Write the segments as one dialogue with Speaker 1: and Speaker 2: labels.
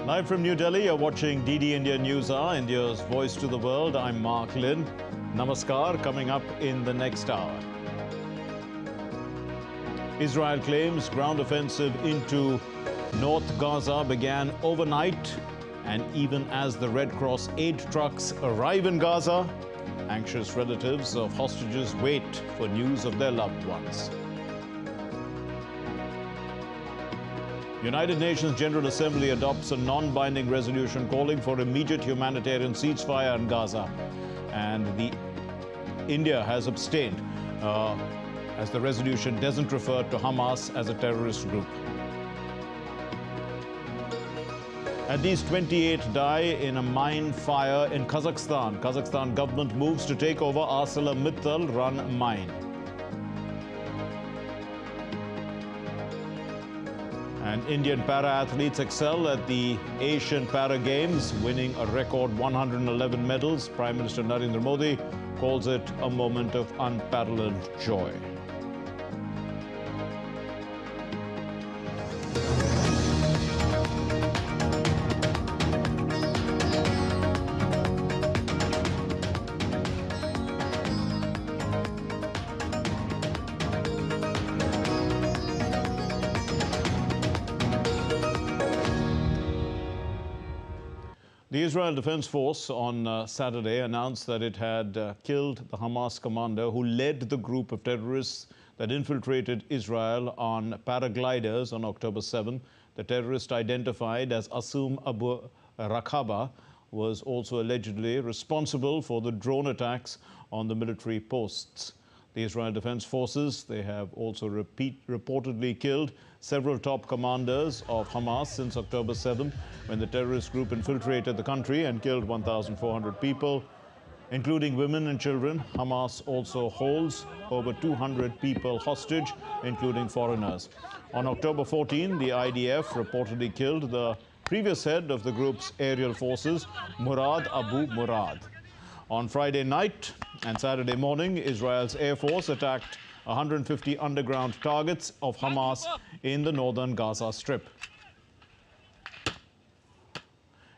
Speaker 1: Live from New Delhi, you're watching DD India News Hour, India's voice to the world. I'm Mark Lynn. Namaskar, coming up in the next hour. Israel claims ground offensive into North Gaza began overnight. And even as the Red Cross aid trucks arrive in Gaza, anxious relatives of hostages wait for news of their loved ones. United Nations General Assembly adopts a non-binding resolution calling for immediate humanitarian ceasefire in Gaza. And India has abstained as the resolution doesn't refer to Hamas as a terrorist group. At least 28 die in a mine fire in Kazakhstan. Kazakhstan government moves to take over ArcelorMittal-run mine. And Indian para-athletes excel at the Asian Para Games, winning a record 111 medals. Prime Minister Narendra Modi calls it a moment of unparalleled joy. The Israel Defense Force on Saturday announced that it had killed the Hamas commander who led the group of terrorists that infiltrated Israel on paragliders on October 7. The terrorist, identified as Asum Abu Rakhaba, was also allegedly responsible for the drone attacks on the military posts. The Israel Defense Forces, they have also reportedly killed several top commanders of Hamas since October 7, when the terrorist group infiltrated the country and killed 1,400 people, including women and children. Hamas also holds over 200 people hostage, including foreigners. On October 14, the IDF reportedly killed the previous head of the group's aerial forces, Murad Abu Murad. On Friday night and Saturday morning, Israel's Air Force attacked 150 underground targets of Hamas in the northern Gaza Strip.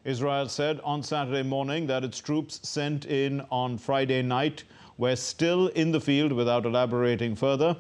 Speaker 1: Israel said on Saturday morning that its troops sent in on Friday night were still in the field without elaborating further.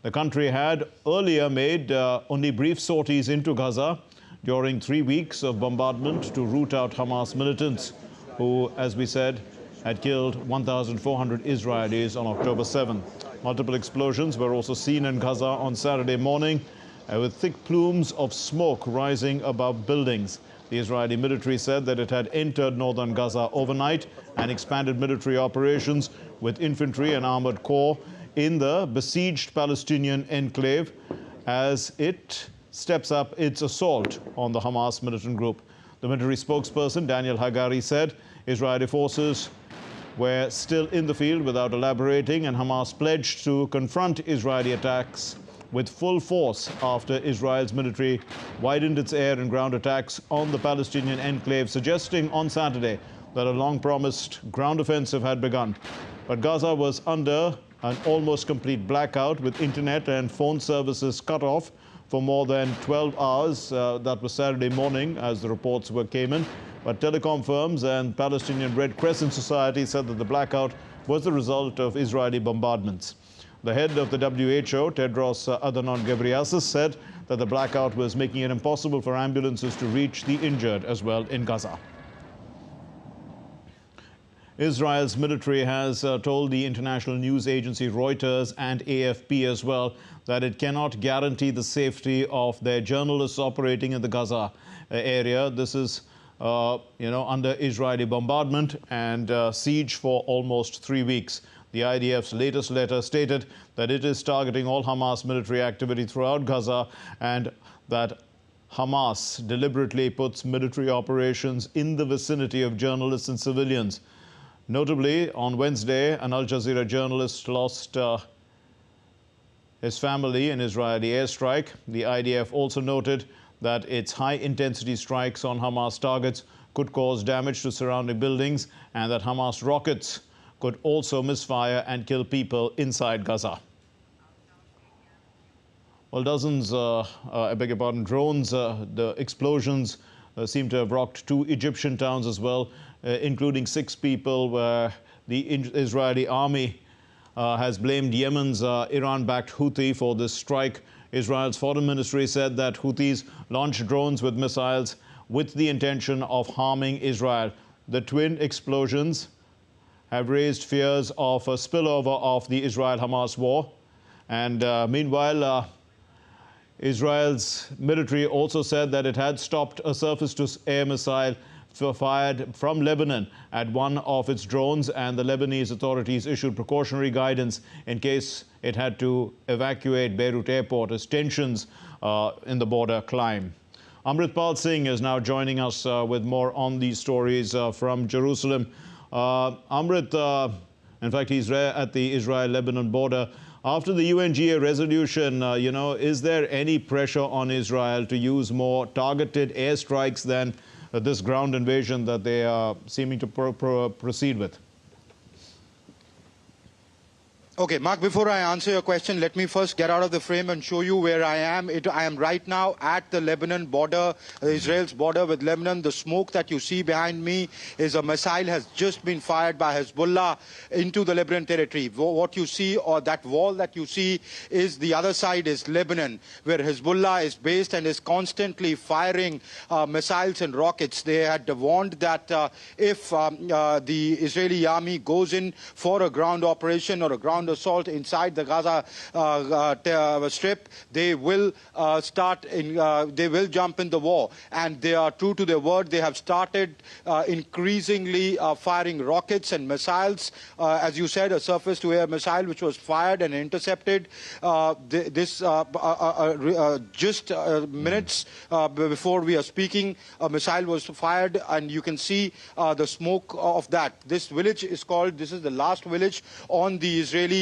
Speaker 1: The country had earlier made only brief sorties into Gaza during 3 weeks of bombardment to root out Hamas militants who, as we said, had killed 1,400 Israelis on October 7. Multiple explosions were also seen in Gaza on Saturday morning, with thick plumes of smoke rising above buildings. The Israeli military said that it had entered northern Gaza overnight and expanded military operations with infantry and armored corps in the besieged Palestinian enclave as it steps up its assault on the Hamas militant group. The military spokesperson, Daniel Hagari, said Israeli forces were still in the field without elaborating, and Hamas pledged to confront Israeli attacks with full force after Israel's military widened its air and ground attacks on the Palestinian enclave, suggesting on Saturday that a long-promised ground offensive had begun. But Gaza was under an almost complete blackout, with internet and phone services cut off for more than 12 hours. That was Saturday morning as the reports came in. But telecom firms and Palestinian Red Crescent Society said that the blackout was the result of Israeli bombardments. The head of the WHO, Tedros Adhanom Ghebreyesus, said that the blackout was making it impossible for ambulances to reach the injured as well in Gaza. Israel's military has told the international news agency Reuters and AFP as well that it cannot guarantee the safety of their journalists operating in the Gaza area. This is under Israeli bombardment and siege for almost 3 weeks. The IDF's latest letter stated that it is targeting all Hamas military activity throughout Gaza and that Hamas deliberately puts military operations in the vicinity of journalists and civilians. Notably, on Wednesday, an Al Jazeera journalist lost his family in Israeli airstrike. The IDF also noted that its high-intensity strikes on Hamas targets could cause damage to surrounding buildings and that Hamas rockets could also misfire and kill people inside Gaza. Well, dozens, drones, the explosions seem to have rocked 2 Egyptian towns as well, including 6 people, where the Israeli army has blamed Yemen's Iran-backed Houthi for this strike. Israel's foreign ministry said that Houthis launched drones with missiles with the intention of harming Israel. The twin explosions have raised fears of a spillover of the Israel-Hamas war. And meanwhile, Israel's military also said that it had stopped a surface-to-air missile fired from Lebanon at one of its drones, and the Lebanese authorities issued precautionary guidance in case it had to evacuate Beirut airport as tensions in the border climb. Amritpal Singh is now joining us with more on these stories from Jerusalem. Amrit, in fact, he's at the Israel-Lebanon border. After the UNGA resolution, is there any pressure on Israel to use more targeted airstrikes than this ground invasion that they are seeming to proceed with?
Speaker 2: Okay, Mark, before I answer your question, let me first get out of the frame and show you where I am. I am right now at the Lebanon border, Israel's border with Lebanon. The smoke that you see behind me is a missile has just been fired by Hezbollah into the Lebanon territory. What you see, or that wall that you see, is the other side is Lebanon, where Hezbollah is based and is constantly firing missiles and rockets. They had warned that if the Israeli army goes in for a ground operation or a ground assault inside the Gaza Strip, they will they will jump in the war, and they are true to their word. They have started increasingly firing rockets and missiles. As you said, a surface-to-air missile which was fired and intercepted just minutes before we are speaking. A missile was fired, and you can see the smoke of that. This village is called, this is the last village on the Israeli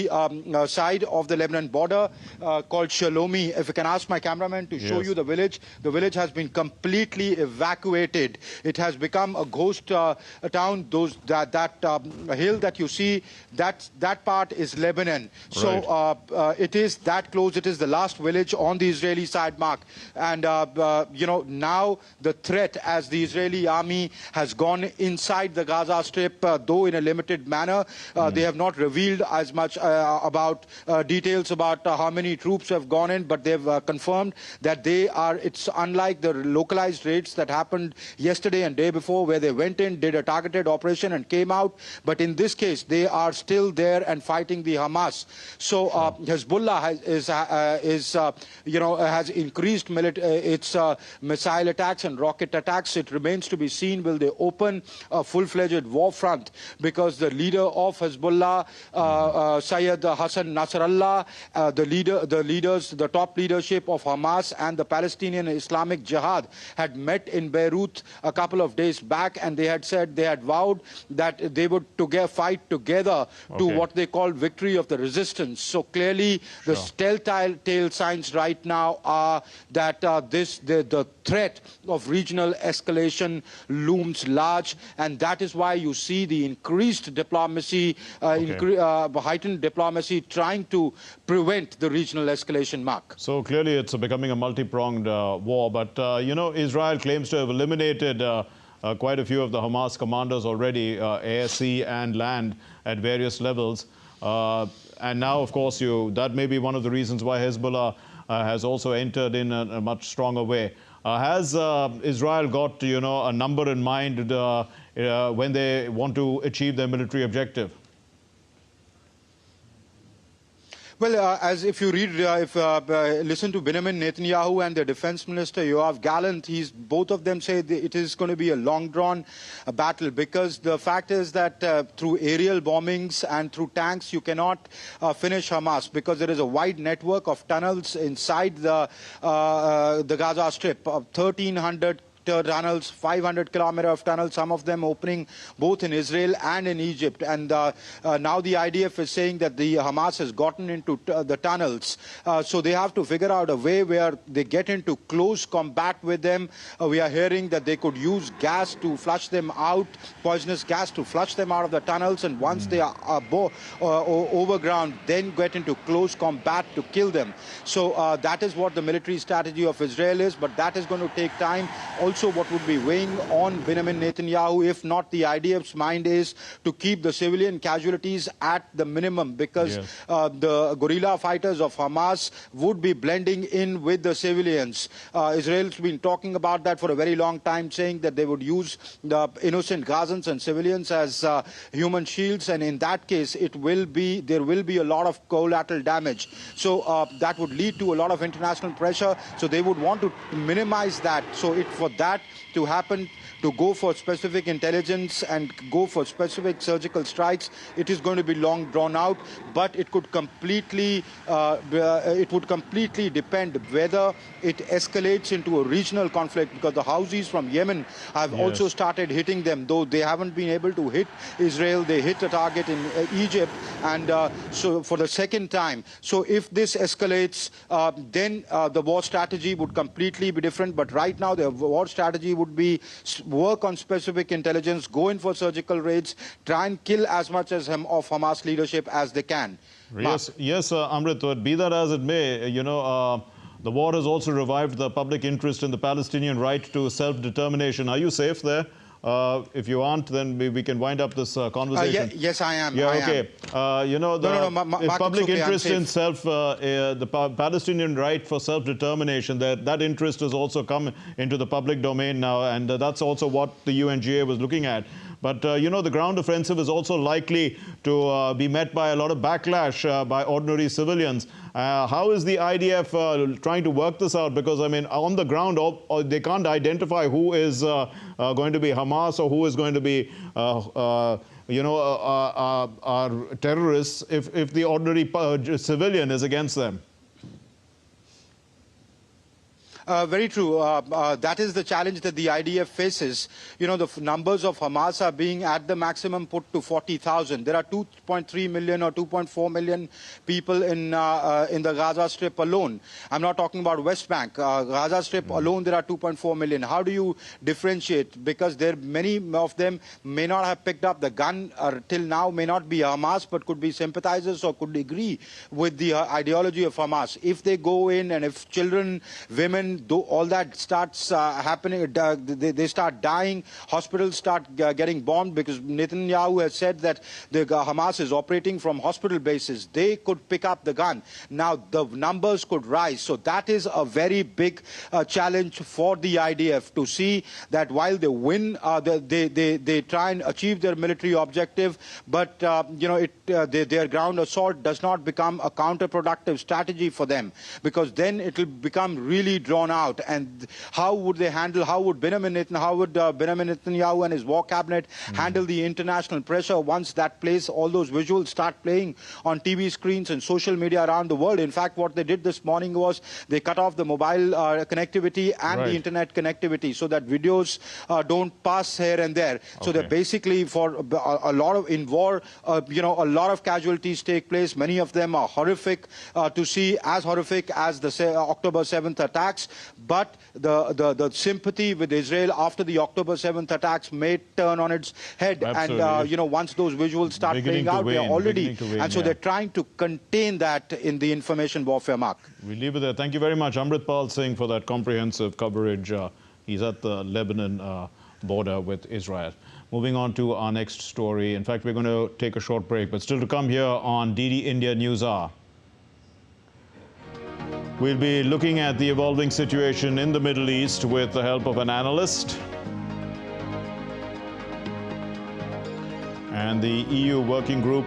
Speaker 2: side of the Lebanon border, called Shalomi. If I can ask my cameraman to show you the village has been completely evacuated. It has become a ghost town. That hill that you see, that part is Lebanon.
Speaker 1: Right.
Speaker 2: So it is that close. It is the last village on the Israeli side, Mark. And now the threat, as the Israeli army has gone inside the Gaza Strip, though in a limited manner, they have not revealed as much about details about how many troops have gone in, but they've confirmed that it's unlike the localized raids that happened yesterday and day before, where they went in, did a targeted operation and came out. But in this case, they are still there and fighting the Hamas. So Hezbollah has increased its missile attacks and rocket attacks. It remains to be seen, will they open a full-fledged war front, because the leader of Hezbollah, Sayyid Hassan Nasrallah, the top leadership of Hamas and the Palestinian Islamic Jihad had met in Beirut a couple of days back, and they had said, they had vowed that they would fight together to what they call victory of the resistance. So clearly the telltale signs right now are that the threat of regional escalation looms large, and that is why you see the increased diplomacy, heightened diplomacy trying to prevent the regional escalation, Mark.
Speaker 1: So clearly it's becoming a multi-pronged war, but Israel claims to have eliminated quite a few of the Hamas commanders already, air, sea and land, at various levels. And now, of course, that may be one of the reasons why Hezbollah has also entered in a much stronger way. Has Israel got, a number in mind when they want to achieve their military objective?
Speaker 2: Well, as if you read, listen to Benjamin Netanyahu and the defense minister Yoav Gallant, both of them say it is going to be a long-drawn battle, because the fact is that through aerial bombings and through tanks you cannot finish Hamas, because there is a wide network of tunnels inside the Gaza Strip, 1,300 tunnels, 500 kilometers of tunnels, some of them opening both in Israel and in Egypt. And now the IDF is saying that the Hamas has gotten into the tunnels. So they have to figure out a way where they get into close combat with them. We are hearing that they could use gas to flush them out, poisonous gas to flush them out of the tunnels. And once they are overground, then get into close combat to kill them. So that is what the military strategy of Israel is. But that is going to take time. Also, also what would be weighing on Benjamin Netanyahu, if not the IDF's mind, is to keep the civilian casualties at the minimum, because the guerrilla fighters of Hamas would be blending in with the civilians. Israel's been talking about that for a very long time, saying that they would use the innocent Gazans and civilians as human shields, and in that case there will be a lot of collateral damage. So that would lead to a lot of international pressure. So they would want to minimize that. So for that to happen, to go for specific intelligence and go for specific surgical strikes, it is going to be long drawn out, but it could completely depend whether it escalates into a regional conflict, because the Houthis from Yemen have also started hitting them, though they haven't been able to hit Israel. They hit a target in Egypt, and so for the second time. So if this escalates, then the war strategy would completely be different. But right now, the war strategy would be work on specific intelligence, go in for surgical raids, try and kill as much of Hamas leadership as they can.
Speaker 1: Yes, Amrit, but be that as it may, the war has also revived the public interest in the Palestinian right to self-determination. Are you safe there? If you aren't, then we can wind up this conversation.
Speaker 2: Yes, I am.
Speaker 1: Yeah, okay. The public interest in the Palestinian right for self-determination, that interest has also come into the public domain now, and that's also what the UNGA was looking at. But, the ground offensive is also likely to be met by a lot of backlash by ordinary civilians. How is the IDF trying to work this out? Because, I mean, on the ground, they can't identify who is going to be Hamas or who is going to be, terrorists if the ordinary civilian is against them.
Speaker 2: Very true. That is the challenge that the IDF faces. The numbers of Hamas are being at the maximum put to 40,000. There are 2.3 million or 2.4 million people in the Gaza Strip alone. I'm not talking about West Bank. Gaza Strip alone, there are 2.4 million. How do you differentiate? Because many of them may not have picked up the gun till now, may not be Hamas, but could be sympathizers or could agree with the ideology of Hamas. If they go in and if children, women, though all that starts happening, they start dying, hospitals start getting bombed, because Netanyahu has said that the Hamas is operating from hospital bases. They could pick up the gun. Now the numbers could rise. So that is a very big challenge for the IDF, to see that while they win, they try and achieve their military objective, but their ground assault does not become a counterproductive strategy for them, because then it will become really drawn out. And how would they handle, how would Benjamin Netanyahu and his war cabinet handle the international pressure once that plays, all those visuals start playing on TV screens and social media around the world? In fact, what they did this morning was they cut off the mobile connectivity and the internet connectivity, so that videos don't pass here and there. So that basically, for a lot of, in war, a lot of casualties take place. Many of them are horrific to see, as horrific as the October 7th attacks. But the sympathy with Israel after the October 7th attacks may turn on its head. Absolutely. And, once those visuals start playing out, they're already, and so they're trying to contain that in the information warfare, Mark.
Speaker 1: We leave it there. Thank you very much, Amritpal Singh, for that comprehensive coverage. He's at the Lebanon border with Israel. Moving on to our next story. In fact, we're going to take a short break, but still to come here on DD India News Hour. We'll be looking at the evolving situation in the Middle East with the help of an analyst. And the EU working group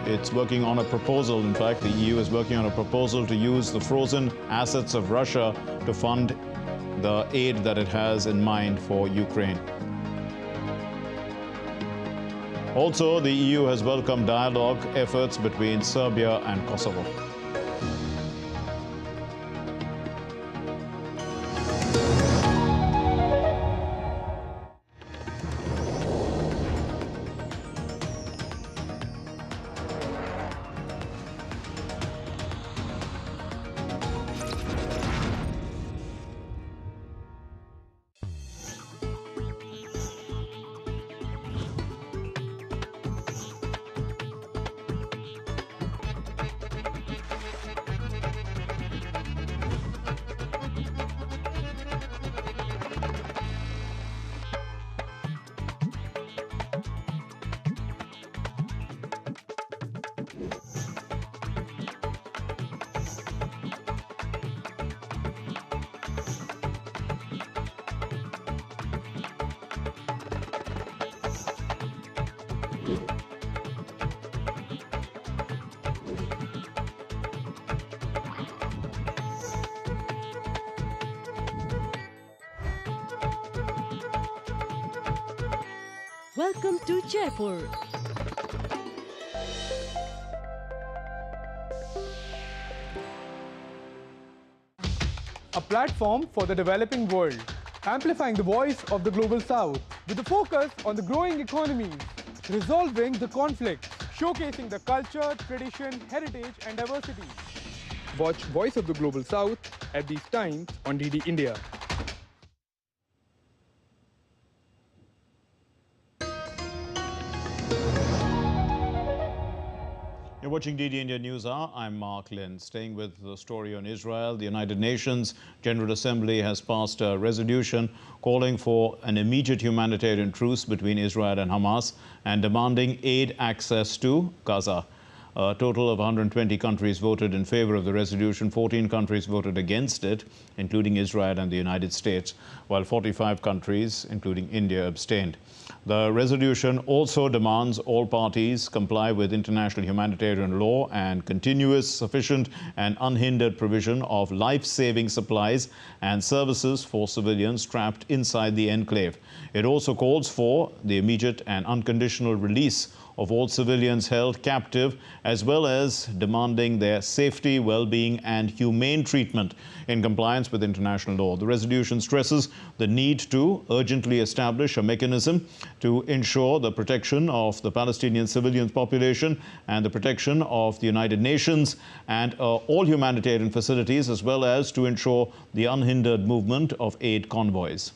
Speaker 1: it's working on a proposal. In fact, the EU is working on a proposal to use the frozen assets of Russia to fund the aid that it has in mind for Ukraine. Also, the EU has welcomed dialogue efforts between Serbia and Kosovo.
Speaker 3: Welcome to Jaipur.
Speaker 4: A platform for the developing world, amplifying the voice of the global south with a focus on the growing economies, resolving the conflicts, showcasing the culture, tradition, heritage and diversity. Watch Voice of the Global South at these times on DD India.
Speaker 1: You're watching DD India News Hour. I'm Mark Lynn. Staying with the story on Israel, the United Nations General Assembly has passed a resolution calling for an immediate humanitarian truce between Israel and Hamas and demanding aid access to Gaza. A total of 120 countries voted in favor of the resolution. 14 countries voted against it, including Israel and the United States, while 45 countries, including India, abstained. The resolution also demands all parties comply with international humanitarian law and continuous, sufficient and unhindered provision of life-saving supplies and services for civilians trapped inside the enclave. It also calls for the immediate and unconditional release of all civilians held captive, as well as demanding their safety, well-being and humane treatment in compliance with international law. The resolution stresses the need to urgently establish a mechanism to ensure the protection of the Palestinian civilian population and the protection of the United Nations and all humanitarian facilities, as well as to ensure the unhindered movement of aid convoys.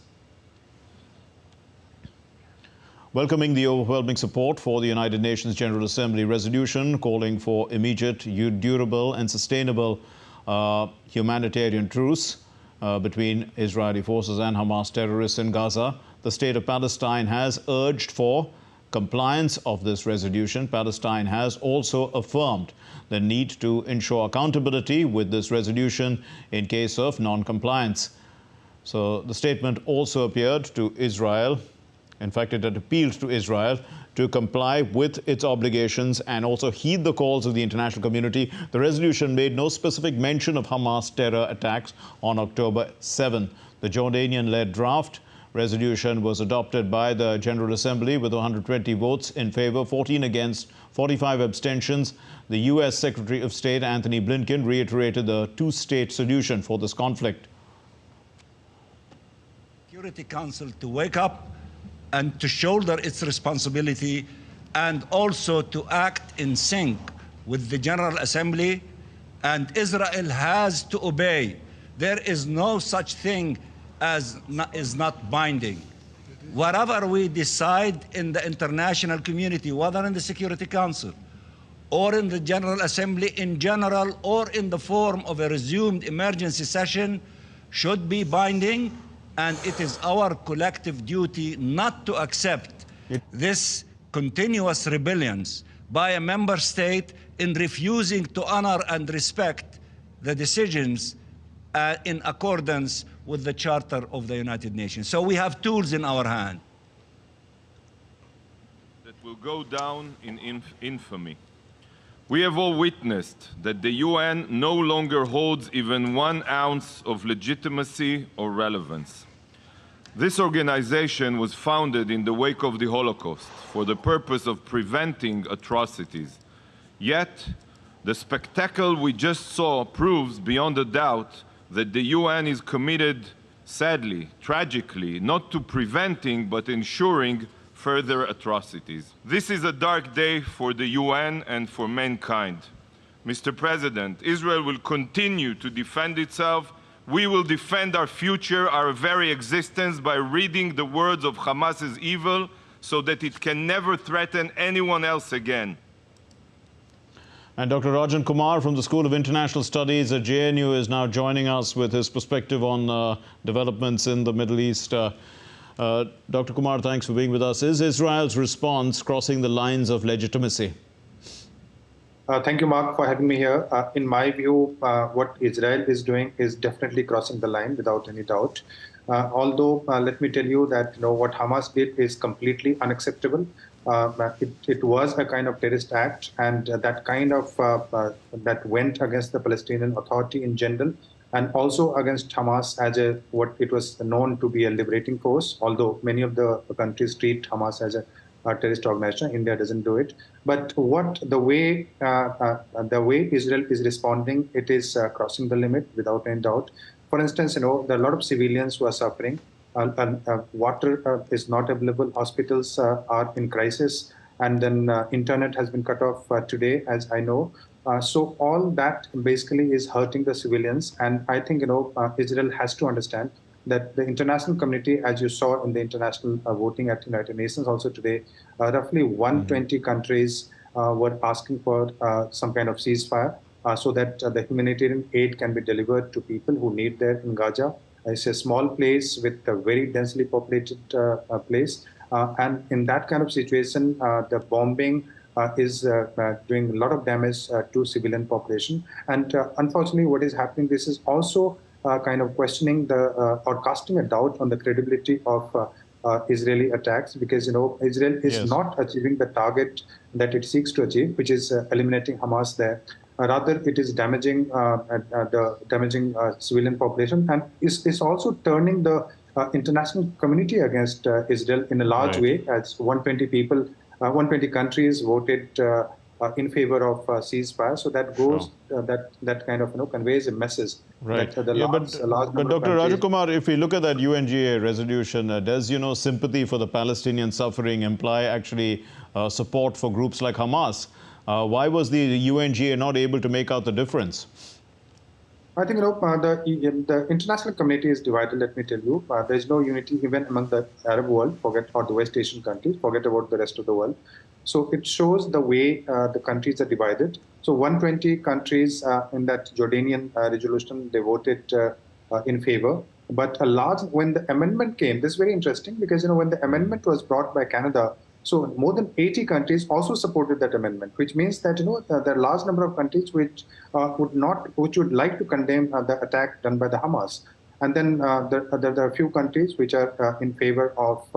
Speaker 1: Welcoming the overwhelming support for the United Nations General Assembly resolution calling for immediate, durable and sustainable humanitarian truce between Israeli forces and Hamas terrorists in Gaza, the state of Palestine has urged for compliance of this resolution. Palestine has also affirmed the need to ensure accountability with this resolution in case of non-compliance. So the statement also appeared to Israel. In fact, it had appealed to Israel to comply with its obligations and also heed the calls of the international community. The resolution made no specific mention of Hamas terror attacks on October 7. The Jordanian-led draft resolution was adopted by the General Assembly with 120 votes in favor, 14 against, 45 abstentions. The U.S. Secretary of State Anthony Blinken reiterated the two-state solution for this conflict.
Speaker 5: Security Council to wake up and to shoulder its responsibility and also to act in sync with the General Assembly, and Israel has to obey. There is no such thing as is not binding. Whatever we decide in the international community, whether in the Security Council or in the General Assembly in general or in the form of a resumed emergency session, should be binding. And it is our collective duty not to accept this continuous rebellions by a member state in refusing to honor and respect the decisions in accordance with the Charter of the United Nations. So we have tools in our hand
Speaker 6: that will go down in infamy. We have all witnessed that the UN no longer holds even 1 ounce of legitimacy or relevance. This organization was founded in the wake of the Holocaust for the purpose of preventing atrocities. Yet, the spectacle we just saw proves beyond a doubt that the UN is committed, sadly, tragically, not to preventing but ensuring further atrocities. This is a dark day for the UN and for mankind. Mr. President, Israel will continue to defend itself. We will defend our future, our very existence, by reading the words of Hamas's evil so that it can never threaten anyone else again.
Speaker 1: And Dr. Rajan Kumar from the School of International Studies at JNU is now joining us with his perspective on developments in the Middle East. Dr. Kumar, thanks for being with us. Is Israel's response crossing the lines of legitimacy?
Speaker 7: Thank you, Mark, for having me here. In my view, what Israel is doing is definitely crossing the line without any doubt. Although, let me tell you that what Hamas did is completely unacceptable. It was a kind of terrorist act, and that kind of that went against the Palestinian Authority in general, and also against Hamas as what it was known to be a liberating force. Although many of the countries treat Hamas as a terrorist organization. India doesn't do it. But the way Israel is responding, it is crossing the limit without any doubt. For instance, there are a lot of civilians who are suffering. Water is not available. Hospitals are in crisis, and then internet has been cut off today, as I know. So all that basically is hurting the civilians, and I think Israel has to understand that the international community, as you saw in the international voting at United Nations also today, roughly 120 countries were asking for some kind of ceasefire so that the humanitarian aid can be delivered to people who need there in Gaza. It's a small place with a very densely populated place. And in that kind of situation, the bombing is doing a lot of damage to civilian population. And unfortunately, what is happening, this is also kind of questioning or casting a doubt on the credibility of Israeli attacks, because Israel is not achieving the target that it seeks to achieve, which is eliminating Hamas there. Rather, it is damaging civilian population, and is also turning the international community against Israel in a large way, as 120 countries voted in favor of ceasefire. So that goes, that kind of conveys a message.
Speaker 1: Right.
Speaker 7: That
Speaker 1: but Dr. Rajakumar, if we look at that UNGA resolution, does sympathy for the Palestinian suffering imply actually support for groups like Hamas? Why was the UNGA not able to make out the difference?
Speaker 7: I think the international community is divided. Let me tell you, there is no unity even among the Arab world. Forget about the West Asian countries. Forget about the rest of the world. So it shows the way the countries are divided. So 120 countries in that Jordanian resolution, they voted in favor. But when the amendment came, this is very interesting, because when the amendment was brought by Canada, so more than 80 countries also supported that amendment, which means that there are a large number of countries which would like to condemn the attack done by the Hamas. And then there are a few countries which are in favor of,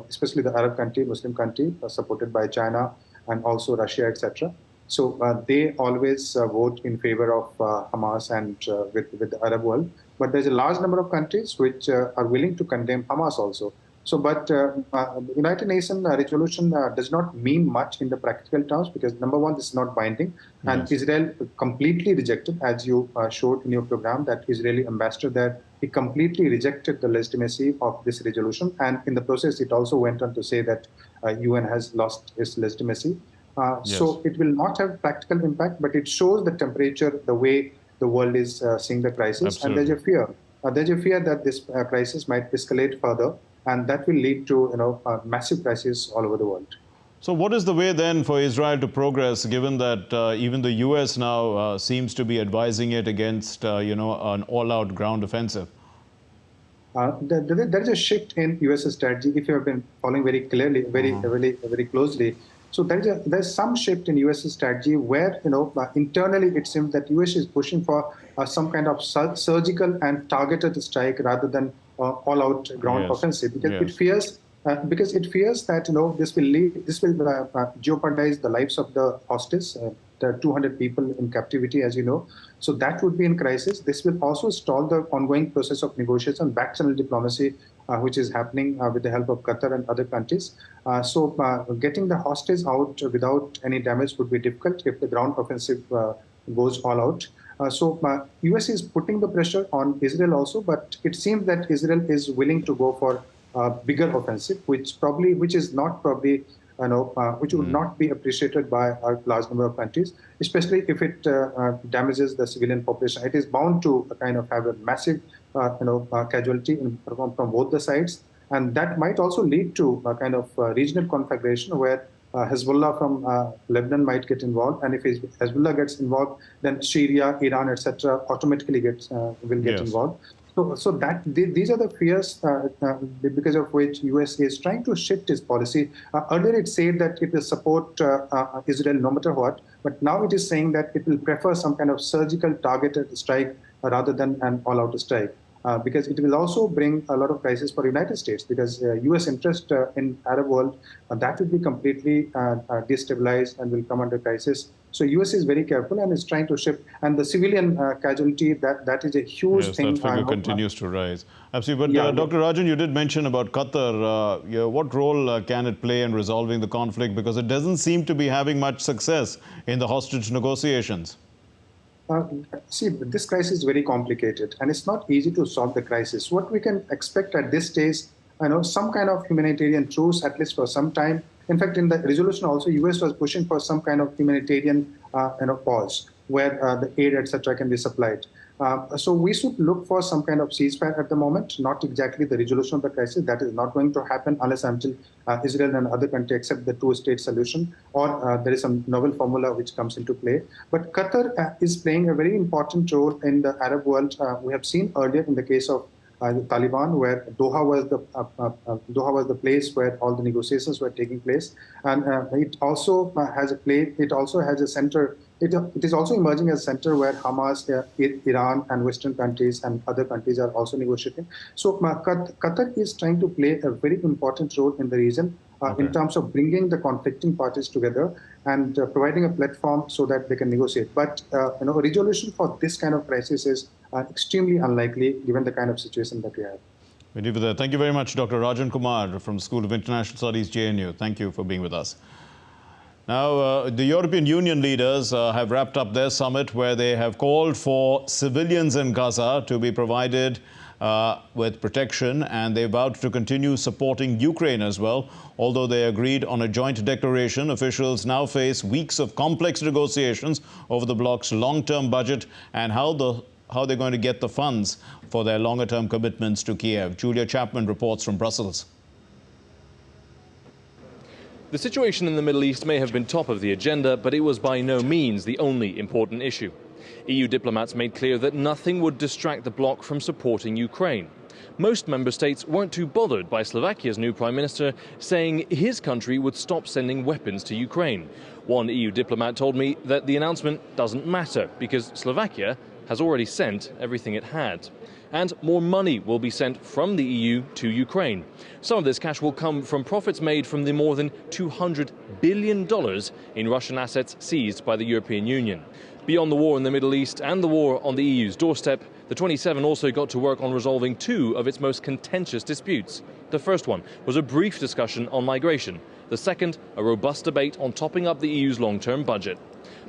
Speaker 7: especially the Arab country, Muslim country, supported by China and also Russia, etc. So they always vote in favor of Hamas and with the Arab world. But there's a large number of countries which are willing to condemn Hamas also. So, but United Nations resolution does not mean much in the practical terms, because number one, this is not binding, and Israel completely rejected, as you showed in your program, that Israeli ambassador there, he completely rejected the legitimacy of this resolution, and in the process, it also went on to say that UN has lost its legitimacy. So it will not have practical impact, but it shows the temperature, the way the world is seeing the crisis. Absolutely. And there's a fear. There's a fear that this crisis might escalate further, and that will lead to massive crises all over the world.
Speaker 1: So what is the way then for Israel to progress, given that even the US now seems to be advising it against an all-out ground offensive?
Speaker 7: There is a shift in US strategy, if you have been following very clearly, very closely. So there's some shift in US strategy where internally it seems that US is pushing for some kind of surgical and targeted strike rather than all-out ground offensive, because it fears that this will jeopardize the lives of the hostages. There are 200 people in captivity, as you know. So that would be in crisis. This will also stall the ongoing process of negotiation, back-channel diplomacy, which is happening with the help of Qatar and other countries. So getting the hostages out without any damage would be difficult if the ground offensive goes all out. So US is putting the pressure on Israel also, but it seems that Israel is willing to go for a bigger offensive, which would not be appreciated by a large number of countries, especially if it damages the civilian population. It is bound to kind of have a massive casualty from both the sides, and that might also lead to a kind of regional conflagration where Hezbollah from Lebanon might get involved, and if Hezbollah gets involved, then Syria, Iran, etc., automatically will get involved. So these are the fears because of which US is trying to shift its policy. Earlier it said that it will support Israel no matter what, but now it is saying that it will prefer some kind of surgical targeted strike rather than an all-out strike. Because it will also bring a lot of crisis for United States, because US interest in Arab world, that will be completely destabilized and will come under crisis. So US is very careful and is trying to ship. And the civilian casualty, that is a huge thing.
Speaker 1: That figure continues to rise. Absolutely. But Dr. Rajan, you did mention about Qatar. What role can it play in resolving the conflict? Because it doesn't seem to be having much success in the hostage negotiations.
Speaker 7: See, this crisis is very complicated, and it's not easy to solve the crisis. What we can expect at this stage, some kind of humanitarian truce, at least for some time. In fact, in the resolution also, US was pushing for some kind of humanitarian, pause where the aid, etc., can be supplied. So we should look for some kind of ceasefire at the moment, not exactly the resolution of the crisis. That is not going to happen unless until Israel and other countries accept the two-state solution, or there is some novel formula which comes into play. But Qatar is playing a very important role in the Arab world. We have seen earlier in the case of the Taliban, where Doha was the place where all the negotiations were taking place, and it also has a place. It also has a center. It is also emerging as a center where Hamas, Iran, and Western countries and other countries are also negotiating. So Qatar is trying to play a very important role in the region in terms of bringing the conflicting parties together and providing a platform so that they can negotiate. But a resolution for this kind of crisis is extremely unlikely given the kind of situation that we have.
Speaker 1: Thank you very much, Dr. Rajan Kumar from School of International Studies, JNU. Thank you for being with us. Now, the European Union leaders have wrapped up their summit where they have called for civilians in Gaza to be provided with protection, and they vowed to continue supporting Ukraine as well. Although they agreed on a joint declaration, officials now face weeks of complex negotiations over the bloc's long-term budget and how they're going to get the funds for their longer-term commitments to Kiev. Julia Chapman reports from Brussels.
Speaker 3: The situation in the Middle East may have been top of the agenda, but it was by no means the only important issue. EU diplomats made clear that nothing would distract the bloc from supporting Ukraine. Most member states weren't too bothered by Slovakia's new prime minister saying his country would stop sending weapons to Ukraine. One EU diplomat told me that the announcement doesn't matter because Slovakia has already sent everything it had. And more money will be sent from the EU to Ukraine. Some of this cash will come from profits made from the more than $200 billion in Russian assets seized by the European Union. Beyond the war in the Middle East and the war on the EU's doorstep, the 27 also got to work on resolving two of its most contentious disputes. The first one was a brief discussion on migration. The second, a robust debate on topping up the EU's long-term budget.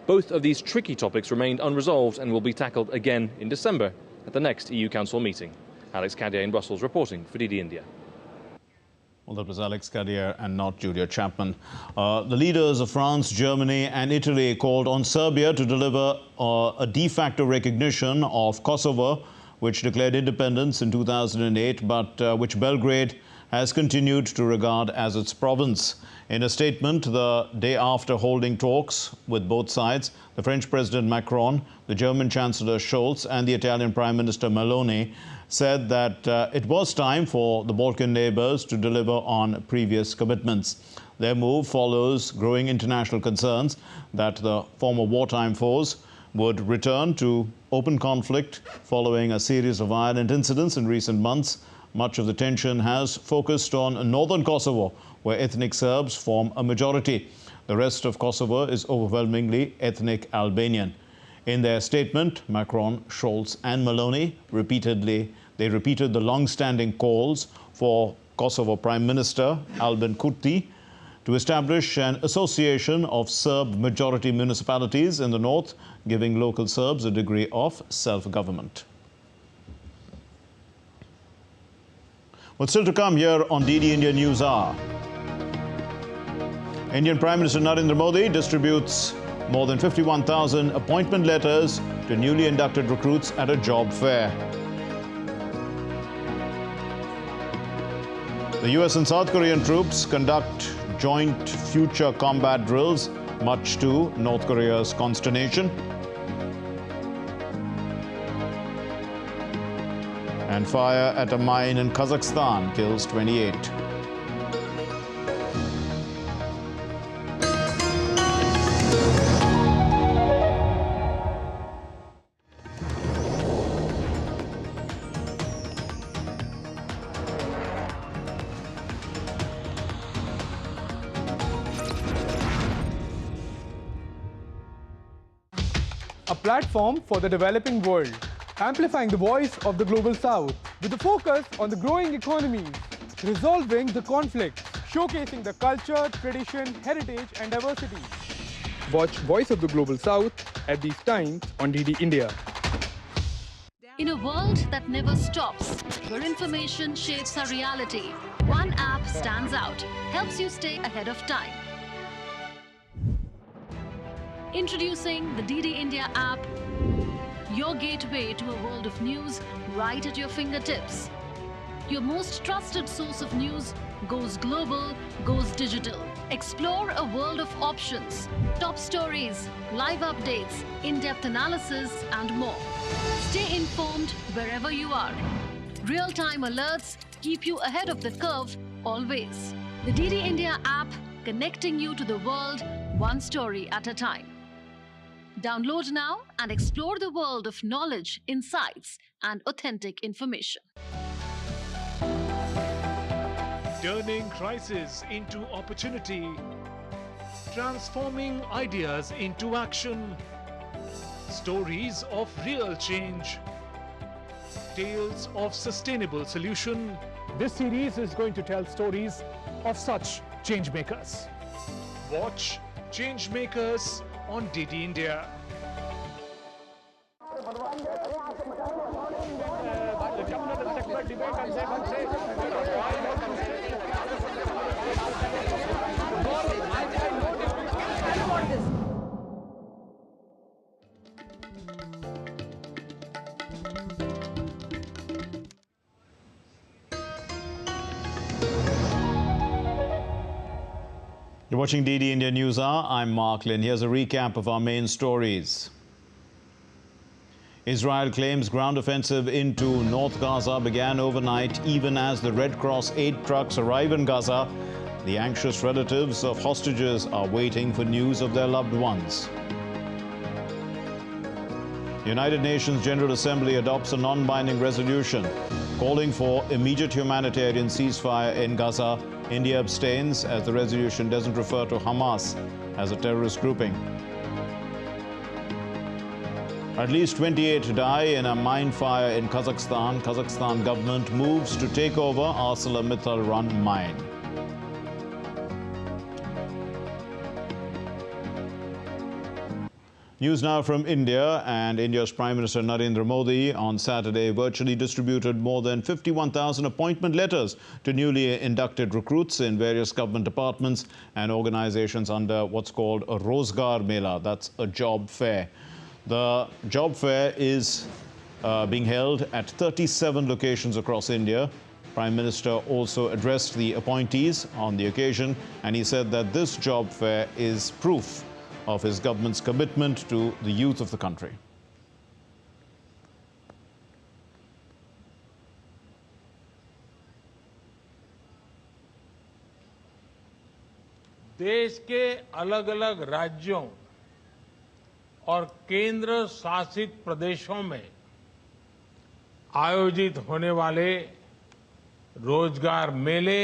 Speaker 3: Both of these tricky topics remained unresolved and will be tackled again in December at the next EU Council meeting. Alex Cadier in Brussels reporting for DD India.
Speaker 1: Well, that was Alex Cadier and not Julia Chapman. The leaders of France, Germany and Italy called on Serbia to deliver a de facto recognition of Kosovo, which declared independence in 2008, but which Belgrade has continued to regard as its province. In a statement the day after holding talks with both sides, the French President Macron, the German Chancellor Scholz and the Italian Prime Minister Meloni said that it was time for the Balkan neighbours to deliver on previous commitments. Their move follows growing international concerns that the former wartime foes would return to open conflict following a series of violent incidents in recent months. Much of the tension has focused on northern Kosovo, where ethnic Serbs form a majority. The rest of Kosovo is overwhelmingly ethnic Albanian. In their statement, Macron, Scholz and Meloni repeated the long-standing calls for Kosovo Prime Minister Albin Kurti to establish an association of Serb-majority municipalities in the north, giving local Serbs a degree of self-government. What's still to come here on DD India News Hour. Indian Prime Minister Narendra Modi distributes more than 51,000 appointment letters to newly inducted recruits at a job fair. The US and South Korean troops conduct joint future combat drills, much to North Korea's consternation. And fire at a mine in Kazakhstan kills 28.
Speaker 4: platform for the developing world, amplifying the voice of the global south with a focus on the growing economies, resolving the conflicts, showcasing the culture, tradition, heritage and diversity. Watch Voice of the Global South at these times on DD India.
Speaker 8: In a world that never stops, where information shapes our reality, one app stands out, helps you stay ahead of time. Introducing the DD India app, your gateway to a world of news right at your fingertips. Your most trusted source of news goes global, goes digital. Explore a world of options, top stories, live updates, in-depth analysis, and more. Stay informed wherever you are. Real-time alerts keep you ahead of the curve always. The DD India app, connecting you to the world, one story at a time. Download now and explore the world of knowledge, insights, and authentic information.
Speaker 9: Turning crisis into opportunity, transforming ideas into action, stories of real change, tales of sustainable solution.
Speaker 10: This series is going to tell stories of such change makers.
Speaker 9: Watch Change Makers on DD India.
Speaker 1: You're watching DD India News Hour. I'm Mark Lynn. Here's a recap of our main stories. Israel claims ground offensive into North Gaza began overnight, even as the Red Cross aid trucks arrive in Gaza. The anxious relatives of hostages are waiting for news of their loved ones. The United Nations General Assembly adopts a non-binding resolution calling for immediate humanitarian ceasefire in Gaza. India abstains as the resolution doesn't refer to Hamas as a terrorist grouping. At least 28 die in a mine fire in Kazakhstan. Kazakhstan government moves to take over ArcelorMittal-run mine. News now from India, and India's Prime Minister Narendra Modi on Saturday virtually distributed more than 51,000 appointment letters to newly inducted recruits in various government departments and organizations under what's called a Rozgar Mela. That's a job fair. The job fair is being held at 37 locations across India. Prime Minister also addressed the appointees on the occasion, and he said that this job fair is proof of his government's commitment to the youth of the country.
Speaker 11: देश के अलग-अलग राज्यों और केंद्र शासित प्रदेशों में आयोजित होने वाले रोजगार मेले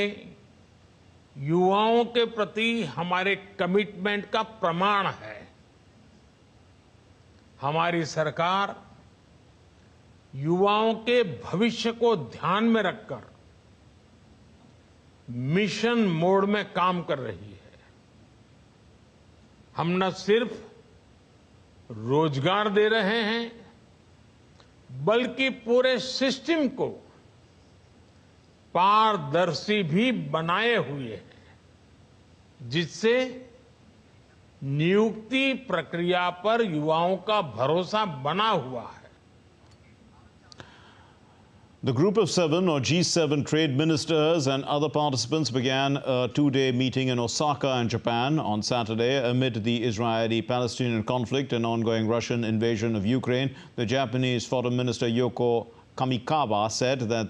Speaker 11: युवाओं के प्रति हमारे कमिटमेंट का प्रमाण है। हमारी सरकार युवाओं के भविष्य को ध्यान में रखकर मिशन मोड में काम कर रही है। हम न सिर्फ रोजगार दे रहे हैं, बल्कि पूरे सिस्टम को पारदर्शी भी बनाए हुए हैं, जिससे नियुक्ति प्रक्रिया पर युवाओं का भरोसा बना हुआ है।
Speaker 1: The Group of Seven, or G7, trade ministers and other participants began a two-day meeting in Osaka in Japan on Saturday amid the Israeli-Palestinian conflict and ongoing Russian invasion of Ukraine. The Japanese Foreign Minister Yoko Kamikawa said that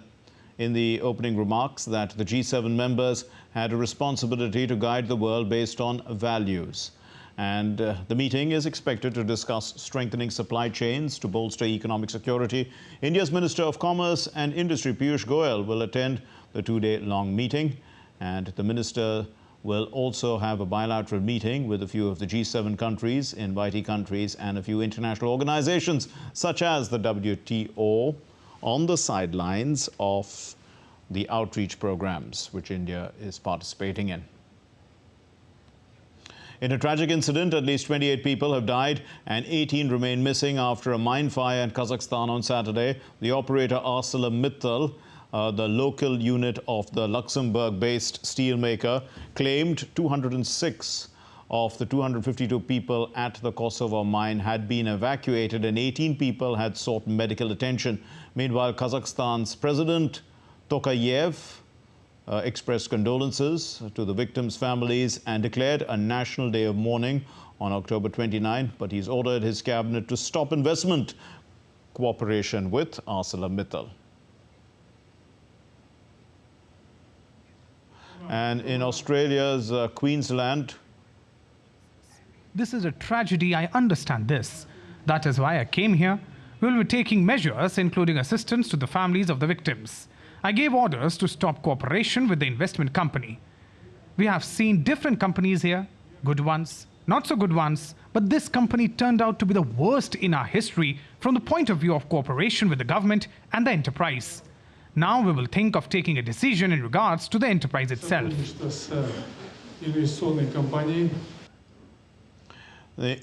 Speaker 1: in the opening remarks that the G7 members had a responsibility to guide the world based on values. And the meeting is expected to discuss strengthening supply chains to bolster economic security. India's Minister of Commerce and Industry, Piyush Goyal, will attend the two-day long meeting. And the minister will also have a bilateral meeting with a few of the G7 countries, invitee countries, and a few international organizations, such as the WTO, on the sidelines of the outreach programs which India is participating in. In a tragic incident, at least 28 people have died and 18 remain missing after a mine fire in Kazakhstan on Saturday. The operator ArcelorMittal, the local unit of the Luxembourg-based steelmaker, claimed 206 of the 252 people at the Kosovo mine had been evacuated and 18 people had sought medical attention. Meanwhile, Kazakhstan's President Tokayev expressed condolences to the victims' families and declared a national day of mourning on October 29, but he's ordered his cabinet to stop investment cooperation with ArcelorMittal. And in Australia's Queensland,
Speaker 10: this is a tragedy. I understand this. That is why I came here. We will be taking measures, including assistance to the families of the victims. I gave orders to stop cooperation with the investment company. We have seen different companies here, good ones, not so good ones, but this company turned out to be the worst in our history from the point of view of cooperation with the government and the enterprise. Now we will think of taking a decision in regards to the enterprise itself.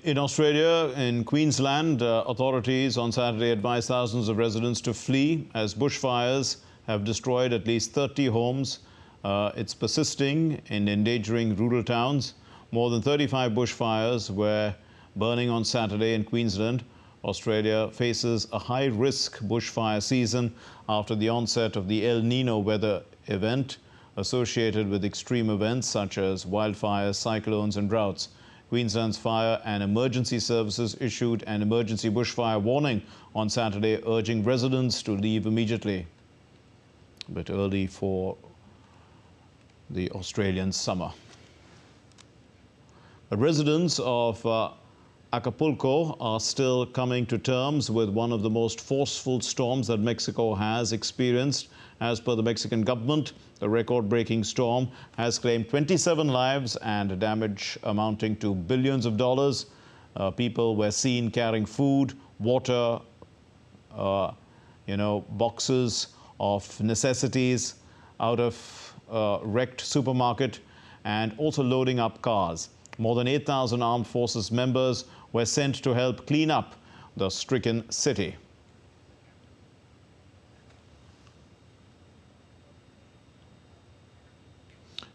Speaker 1: In Australia, in Queensland, authorities on Saturday advised thousands of residents to flee as bushfires have destroyed at least 30 homes. It's persisting in endangering rural towns. More than 35 bushfires were burning on Saturday in Queensland. Australia faces a high-risk bushfire season after the onset of the El Nino weather event associated with extreme events such as wildfires, cyclones and droughts. Queensland's Fire and Emergency Services issued an emergency bushfire warning on Saturday, urging residents to leave immediately. A bit early for the Australian summer. But residents of Acapulco are still coming to terms with one of the most forceful storms that Mexico has experienced. As per the Mexican government, the record-breaking storm has claimed 27 lives and damage amounting to billions of dollars. People were seen carrying food, water, boxes of necessities out of a wrecked supermarket and also loading up cars. More than 8,000 armed forces members were sent to help clean up the stricken city.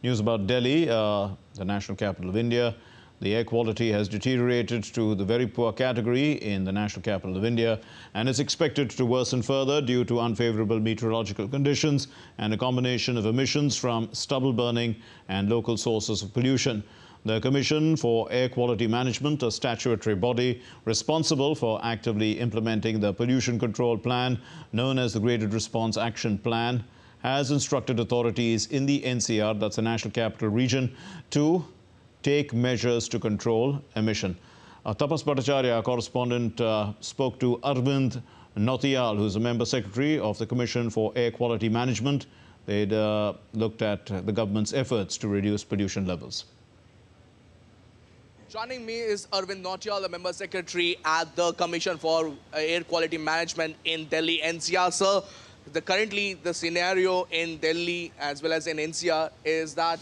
Speaker 1: News about Delhi, the national capital of India. The air quality has deteriorated to the very poor category in the national capital of India and is expected to worsen further due to unfavorable meteorological conditions and a combination of emissions from stubble burning and local sources of pollution. The Commission for Air Quality Management, a statutory body responsible for actively implementing the pollution control plan known as the Graded Response Action Plan, has instructed authorities in the NCR, that's the National Capital Region, to take measures to control emission. Tapas Bhattacharya, our correspondent, spoke to Arvind Nautiyal, who's a member secretary of the Commission for Air Quality Management. They'd looked at the government's efforts to reduce pollution levels.
Speaker 12: Joining me is Arvind Nautiyal, the member secretary at the Commission for Air Quality Management in Delhi NCR. Sir, currently the scenario in Delhi as well as in NCR is that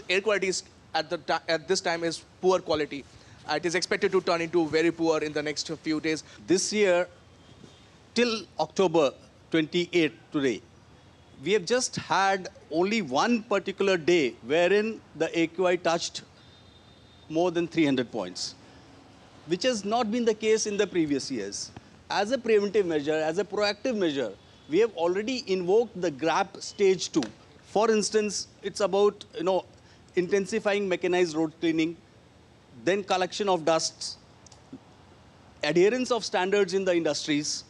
Speaker 12: air quality is at this time is poor quality. It is expected to turn into very poor in the next few days.
Speaker 13: This year, till October 28 today, we have just had only one particular day wherein the AQI touched more than 300 points, which has not been the case in the previous years. As a preventive measure, as a proactive measure, we have already invoked the GRAP stage 2. For instance, it's about intensifying mechanized road cleaning, then collection of dusts, adherence of standards in the industries,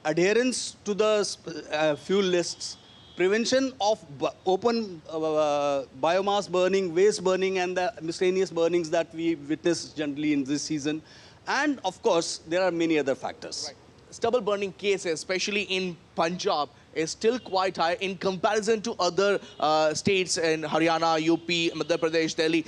Speaker 13: adherence to the fuel lists, prevention of open biomass burning, waste burning, and the miscellaneous burnings that we witness generally in this season. And of course, there are many other factors.
Speaker 12: Right. Stubble burning cases, especially in Punjab, is still quite high in comparison to other states in Haryana, UP, Madhya Pradesh, Delhi.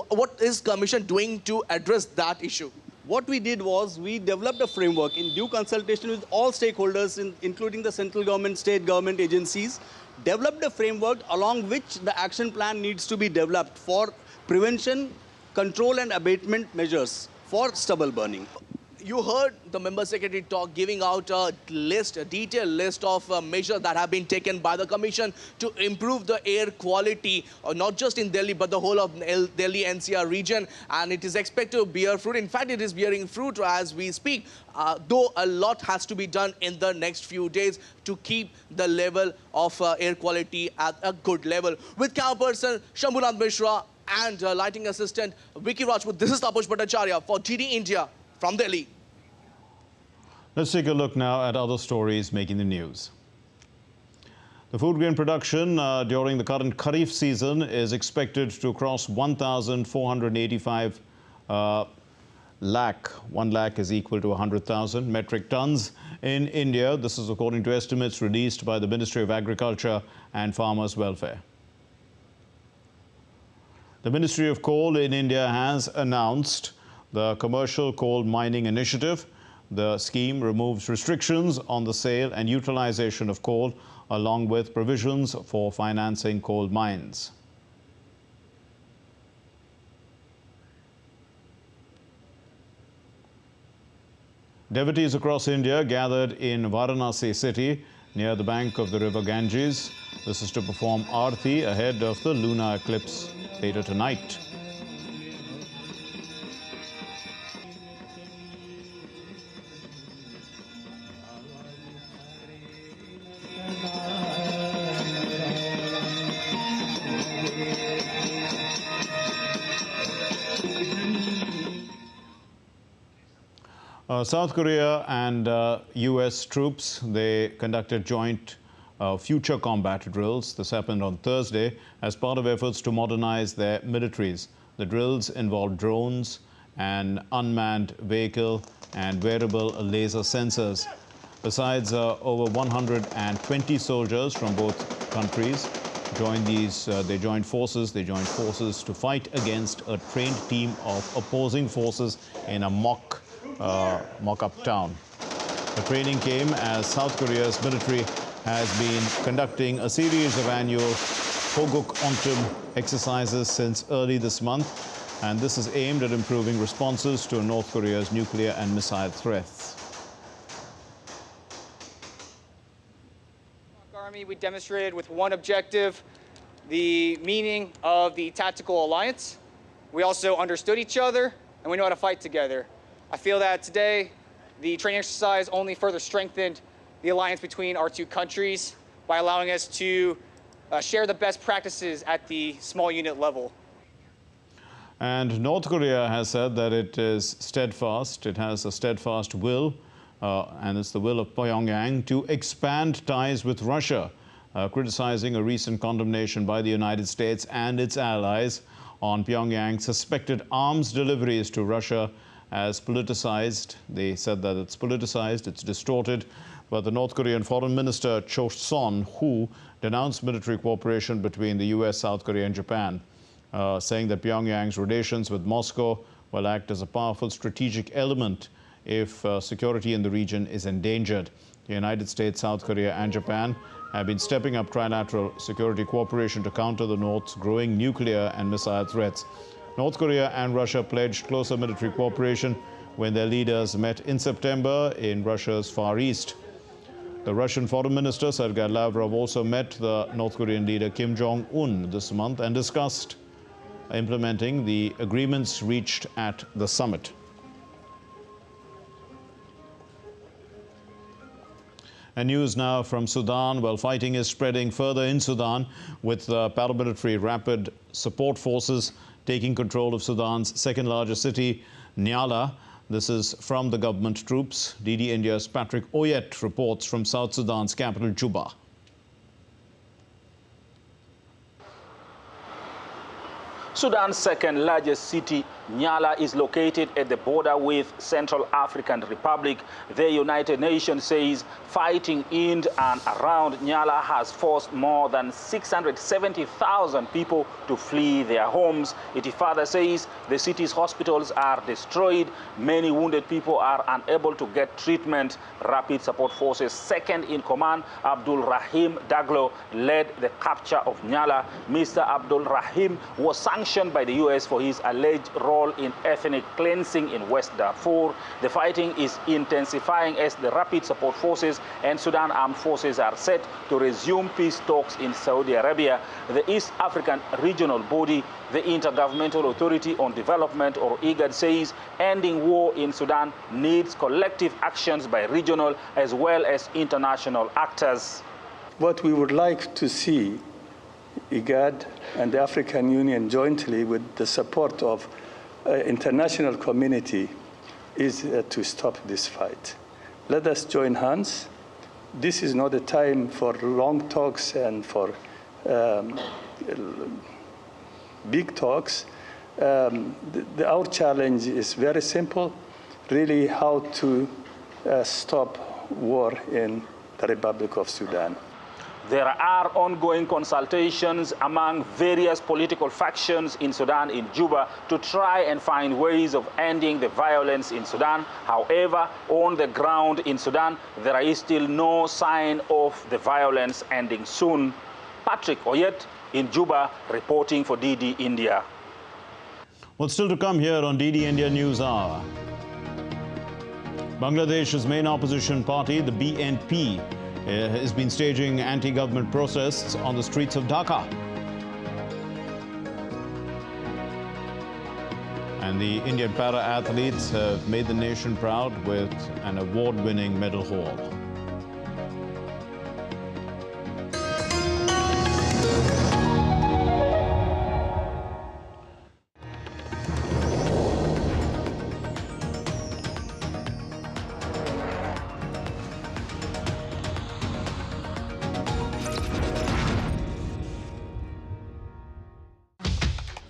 Speaker 12: What is Commission doing to address that issue?
Speaker 13: What we did was we developed a framework in due consultation with all stakeholders, including the central government, state government agencies, developed a framework along which the action plan needs to be developed for prevention, control and abatement measures for stubble burning.
Speaker 12: You heard the member secretary talk, giving out a detailed list of measures that have been taken by the Commission to improve the air quality, not just in Delhi, but the whole of Delhi NCR region. And it is expected to bear fruit. In fact, it is bearing fruit as we speak, though a lot has to be done in the next few days to keep the level of air quality at a good level. With camera person Shambhunath Mishra and lighting assistant Vicky Rajput, this is Tapush Bhattacharya for DD India from Delhi.
Speaker 1: Let's take a look now at other stories making the news. The food grain production during the current Kharif season is expected to cross 1,485 lakh. 1 lakh is equal to 100,000 metric tons in India. This is according to estimates released by the Ministry of Agriculture and Farmers' Welfare. The Ministry of Coal in India has announced the Commercial Coal Mining Initiative. The scheme removes restrictions on the sale and utilization of coal, along with provisions for financing coal mines. Devotees across India gathered in Varanasi city near the bank of the river Ganges. This is to perform Aarti ahead of the lunar eclipse later tonight. South Korea and US troops, they conducted joint future combat drills. This happened on Thursday as part of efforts to modernize their militaries. The drills involved drones, an unmanned vehicle and wearable laser sensors. Besides, over 120 soldiers from both countries joined forces to fight against a trained team of opposing forces in a mock-up town. The training came as South Korea's military has been conducting a series of annual Hoguk Ontum exercises since early this month, and this is aimed at improving responses to North Korea's nuclear and missile threats.
Speaker 14: Army, we demonstrated with one objective, the meaning of the tactical alliance. We also understood each other, and we know how to fight together. I feel that today, the training exercise only further strengthened the alliance between our two countries by allowing us to share the best practices at the small unit level.
Speaker 1: And North Korea has said that it is steadfast. It has a steadfast will, and it's the will of Pyongyang to expand ties with Russia, criticizing a recent condemnation by the United States and its allies on Pyongyang's suspected arms deliveries to Russia as politicized. They said that it's politicized, it's distorted. But the North Korean Foreign Minister Cho Son-hu denounced military cooperation between the US, South Korea and Japan, saying that Pyongyang's relations with Moscow will act as a powerful strategic element if security in the region is endangered. The United States, South Korea and Japan have been stepping up trilateral security cooperation to counter the North's growing nuclear and missile threats. North Korea and Russia pledged closer military cooperation when their leaders met in September in Russia's Far East. The Russian Foreign Minister Sergei Lavrov also met the North Korean leader Kim Jong-un this month and discussed implementing the agreements reached at the summit. And news now from Sudan. Well, fighting is spreading further in Sudan with the paramilitary rapid support forces taking control of Sudan's second-largest city, Nyala. This is from the government troops. DD India's Patrick Oyet reports from South Sudan's capital, Juba.
Speaker 15: Sudan's second-largest city Nyala is located at the border with Central African Republic. The United Nations says fighting in and around Nyala has forced more than 670,000 people to flee their homes. It further says the city's hospitals are destroyed. Many wounded people are unable to get treatment. Rapid Support Forces second in command, Abdul Rahim Daglo, led the capture of Nyala. Mr. Abdul Rahim was sanctioned by the US for his alleged role in ethnic cleansing in West Darfur. The fighting is intensifying as the Rapid Support Forces and Sudan Armed Forces are set to resume peace talks in Saudi Arabia. The East African regional body, the Intergovernmental Authority on Development, or IGAD, says ending war in Sudan needs collective actions by regional as well as international actors.
Speaker 16: What we would like to see IGAD and the African Union jointly with the support of international community is to stop this fight. Let us join hands. This is not a time for long talks and for big talks. Our challenge is very simple, really how to stop war in the Republic of Sudan.
Speaker 15: There are ongoing consultations among various political factions in Sudan, in Juba, to try and find ways of ending the violence in Sudan. However, on the ground in Sudan, there is still no sign of the violence ending soon. Patrick Oyet in Juba, reporting for DD India.
Speaker 1: What's still to come here on DD India News Hour? Bangladesh's main opposition party, the BNP, has been staging anti-government protests on the streets of Dhaka. And the Indian para-athletes have made the nation proud with an award-winning medal haul.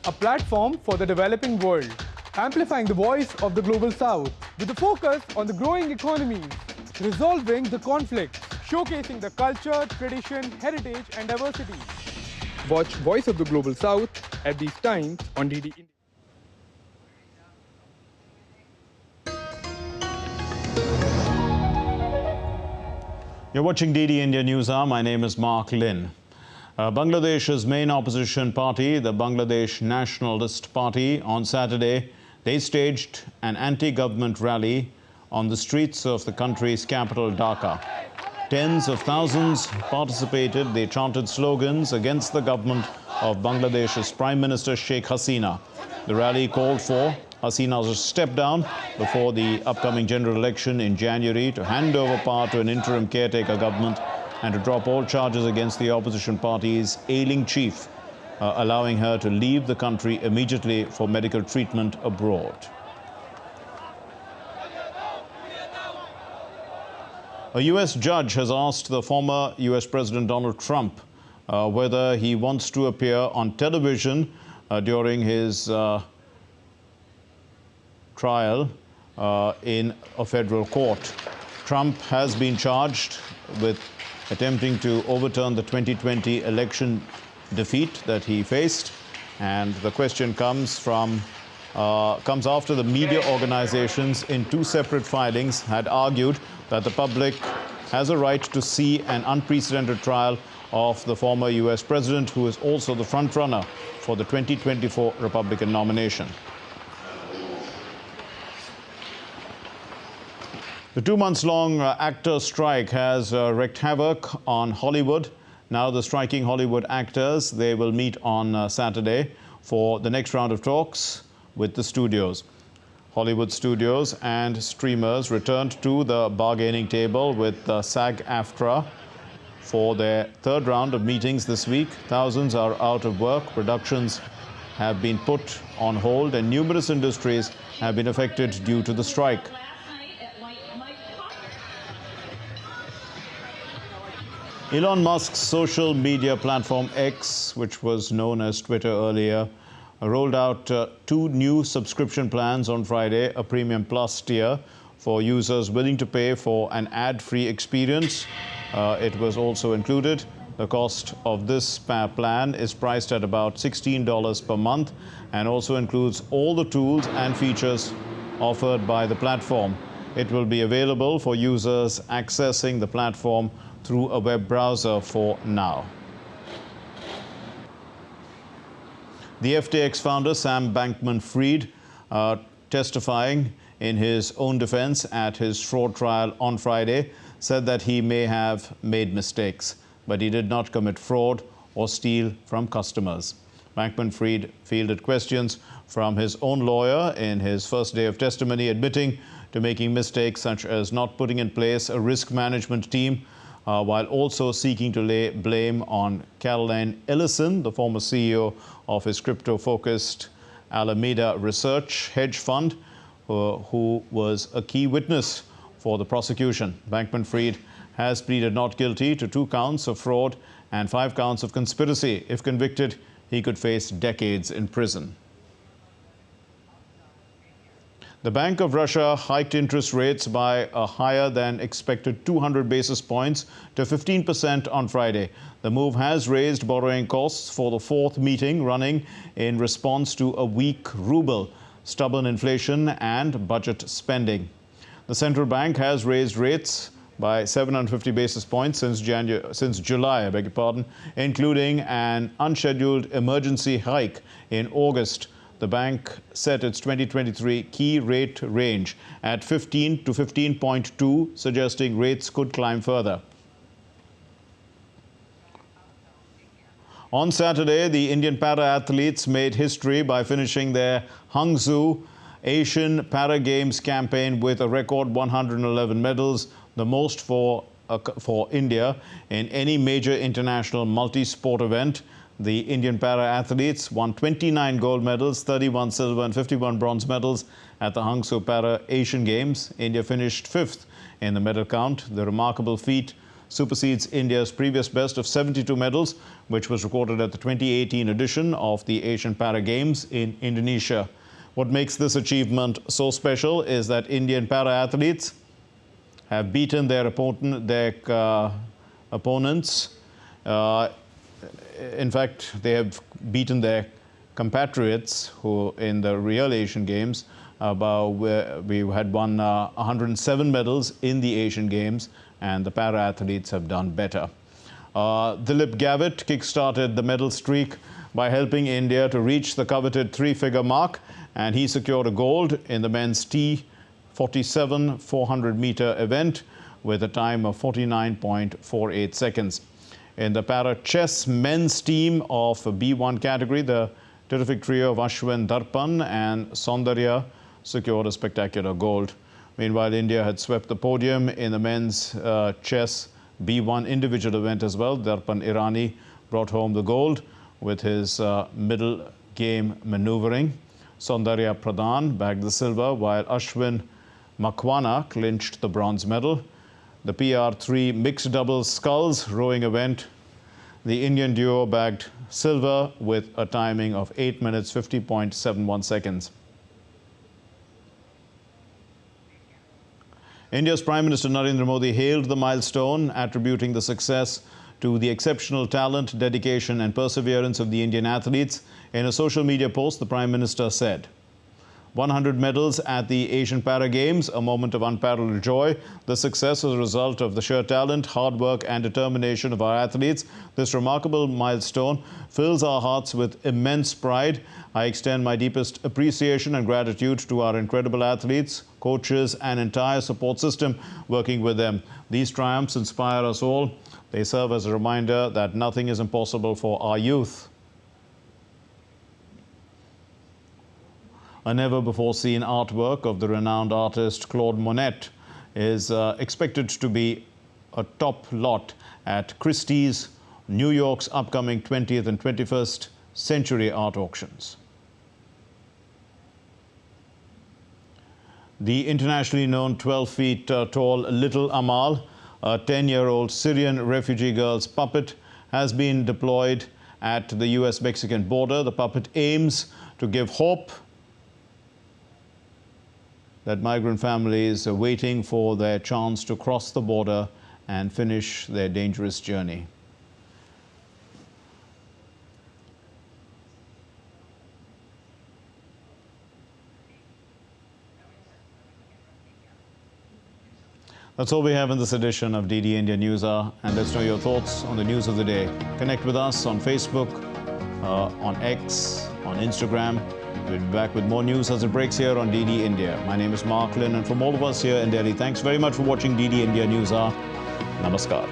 Speaker 4: A platform for the developing world, amplifying the voice of the global south with a focus on the growing economies, resolving the conflicts, showcasing the culture, tradition, heritage and diversity. Watch Voice of the Global South at these times on DD India.
Speaker 1: You're watching DD India News Hour. My name is Mark Lin. Bangladesh's main opposition party, the Bangladesh Nationalist Party, on Saturday, they staged an anti-government rally on the streets of the country's capital, Dhaka. Tens of thousands participated. They chanted slogans against the government of Bangladesh's Prime Minister Sheikh Hasina. The rally called for Hasina's step down before the upcoming general election in January, to hand over power to an interim caretaker government, and to drop all charges against the opposition party's ailing chief, allowing her to leave the country immediately for medical treatment abroad. A U.S. judge has asked the former U.S. President Donald Trump whether he wants to appear on television during his trial in a federal court. Trump has been charged with attempting to overturn the 2020 election defeat that he faced, and the question comes after the media organizations in two separate filings had argued that the public has a right to see an unprecedented trial of the former U.S. president, who is also the front-runner for the 2024 Republican nomination. The 2-month-long actor strike has wreaked havoc on Hollywood. Now the striking Hollywood actors, they will meet on Saturday for the next round of talks with the studios. Hollywood studios and streamers returned to the bargaining table with SAG-AFTRA for their third round of meetings this week. Thousands are out of work. Productions have been put on hold, and numerous industries have been affected due to the strike. Elon Musk's social media platform X, which was known as Twitter earlier, rolled out 2 new subscription plans on Friday, a Premium Plus tier for users willing to pay for an ad-free experience. It was also included. The cost of this plan is priced at about $16 per month and also includes all the tools and features offered by the platform. It will be available for users accessing the platform through a web browser for now. The FTX founder, Sam Bankman-Fried, testifying in his own defense at his fraud trial on Friday, said that he may have made mistakes, but he did not commit fraud or steal from customers. Bankman-Fried fielded questions from his own lawyer in his first day of testimony, admitting to making mistakes such as not putting in place a risk management team, while also seeking to lay blame on Caroline Ellison, the former CEO of his crypto-focused Alameda Research hedge fund, who was a key witness for the prosecution. Bankman-Fried has pleaded not guilty to 2 counts of fraud and 5 counts of conspiracy. If convicted, he could face decades in prison. The Bank of Russia hiked interest rates by a higher than expected 200 basis points to 15% on Friday. The move has raised borrowing costs for the 4th meeting running in response to a weak ruble, stubborn inflation and budget spending. The central bank has raised rates by 750 basis points since July, including an unscheduled emergency hike in August. The bank set its 2023 key rate range at 15 to 15.2, suggesting rates could climb further. On Saturday, the Indian para-athletes made history by finishing their Hangzhou Asian Para Games campaign with a record 111 medals, the most for India in any major international multi-sport event. The Indian para-athletes won 29 gold medals, 31 silver and 51 bronze medals at the Hangzhou Para-Asian Games. India finished 5th in the medal count. The remarkable feat supersedes India's previous best of 72 medals, which was recorded at the 2018 edition of the Asian Para Games in Indonesia. What makes this achievement so special is that Indian para-athletes have beaten their opponents. In fact, they have beaten their compatriots who in the real Asian Games, we had won 107 medals in the Asian Games, and the para-athletes have done better. Dilip Gavit kick-started the medal streak by helping India to reach the coveted 3-figure mark, and he secured a gold in the men's T47 400-meter event with a time of 49.48 seconds. In the para-chess men's team of B1 category, the terrific trio of Ashwin Darpan and Saundarya secured a spectacular gold. Meanwhile, India had swept the podium in the men's chess B1 individual event as well. Darpan Irani brought home the gold with his middle game maneuvering. Saundarya Pradhan bagged the silver, while Ashwin Makwana clinched the bronze medal. The PR3 mixed doubles sculls rowing event, the Indian duo bagged silver with a timing of 8 minutes 50.71 seconds. India's Prime Minister Narendra Modi hailed the milestone, attributing the success to the exceptional talent, dedication and perseverance of the Indian athletes. In a social media post, the Prime Minister said, 100 medals at the Asian Para Games, a moment of unparalleled joy. The success is a result of the sheer talent, hard work and determination of our athletes. This remarkable milestone fills our hearts with immense pride. I extend my deepest appreciation and gratitude to our incredible athletes, coaches and entire support system working with them. These triumphs inspire us all. They serve as a reminder that nothing is impossible for our youth. A never-before-seen artwork of the renowned artist Claude Monet is expected to be a top lot at Christie's, New York's upcoming 20th and 21st century art auctions. The internationally known 12 feet tall Little Amal, a 10-year-old Syrian refugee girl's puppet, has been deployed at the US-Mexican border. The puppet aims to give hope that migrant families are waiting for their chance to cross the border and finish their dangerous journey. That's all we have in this edition of DD India News Hour, and let's know your thoughts on the news of the day. Connect with us on Facebook, on X, on Instagram. We'll be back with more news as it breaks here on DD India. My name is Mark Lynn, and from all of us here in Delhi, thanks very much for watching DD India News Hour. Namaskar.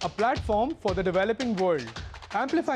Speaker 4: A platform for the developing world, amplifying